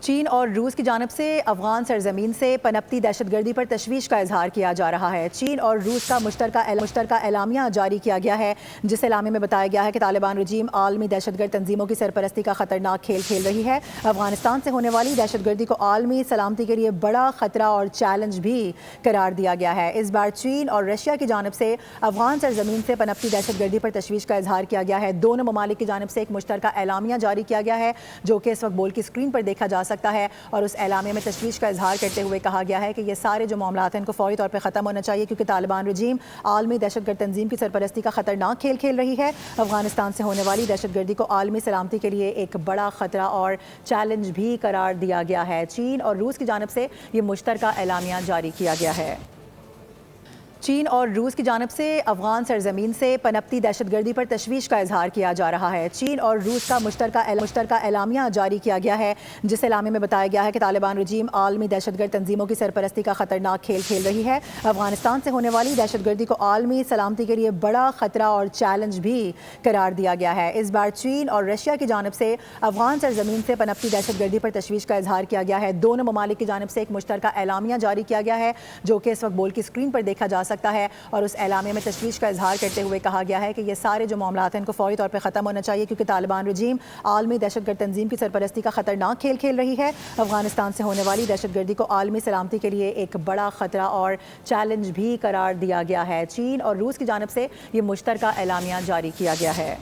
چین اور روس کی جانب سے افغان سرزمین سے پنپتی دہشت گردی پر تشویش کا اظہار کیا جا رہا ہے۔ چین اور روس کا مشترکہ اعلامیہ جاری کیا گیا ہے، جس اعلامیے میں بتایا گیا ہے کہ طالبان رجیم عالمی دہشت گرد تنظیموں کی سرپرستی کا خطرناک کھیل کھیل رہی ہے۔ افغانستان سے ہونے والی دہشت گردی کو عالمی سلامتی کے لیے بڑا خطرہ اور چیلنج بھی قرار دیا گیا ہے۔ اس بار چین اور رشیا کی جانب سے افغان سرزمین سے پنپتی دہشت گردی پر تشویش کا اظہار کیا گیا ہے۔ دونوں ممالک کی جانب سے ایک مشترکہ اعلامیہ جاری کیا گیا ہے، جو کہ اس وقت بول کی اسکرین پر دیکھا جا سکتا ہے، اور اس اعلامیے میں تشویش کا اظہار کرتے ہوئے کہا گیا ہے کہ یہ سارے جو معاملات ہیں ان کو فوری طور پر ختم ہونا چاہیے، کیونکہ طالبان رجیم عالمی دہشت گرد تنظیم کی سرپرستی کا خطرناک کھیل کھیل رہی ہے۔ افغانستان سے ہونے والی دہشت گردی کو عالمی سلامتی کے لیے ایک بڑا خطرہ اور چیلنج بھی قرار دیا گیا ہے۔ چین اور روس کی جانب سے یہ مشترکہ اعلامیہ جاری کیا گیا ہے۔ چین اور روس کی جانب سے افغان سرزمین سے پنپتی دہشت گردی پر تشویش کا اظہار کیا جا رہا ہے۔ چین اور روس کا مشترکہ اعلامیہ جاری کیا گیا ہے، جس اعلامیے میں بتایا گیا ہے کہ طالبان رجیم عالمی دہشت گرد تنظیموں کی سرپرستی کا خطرناک کھیل کھیل رہی ہے۔ افغانستان سے ہونے والی دہشت گردی کو عالمی سلامتی کے لیے بڑا خطرہ اور چیلنج بھی قرار دیا گیا ہے۔ اس بار چین اور رشیا کی جانب سے افغان سرزمین سے پنپتی دہشت گردی پر تشویش کا اظہار کیا گیا ہے۔ دونوں ممالک کی جانب سے ایک مشترکہ اعلامیہ جاری کیا گیا ہے، جو کہ اس وقت بول کی اسکرین پر دیکھا جا سکتا ہے، اور اس اعلامیے میں تشویش کا اظہار کرتے ہوئے کہا گیا ہے کہ یہ سارے جو معاملات ہیں ان کو فوری طور پر ختم ہونا چاہیے، کیونکہ طالبان رجیم عالمی دہشت گرد تنظیم کی سرپرستی کا خطرناک کھیل کھیل رہی ہے۔ افغانستان سے ہونے والی دہشت گردی کو عالمی سلامتی کے لیے ایک بڑا خطرہ اور چیلنج بھی قرار دیا گیا ہے۔ چین اور روس کی جانب سے یہ مشترکہ اعلامیہ جاری کیا گیا ہے۔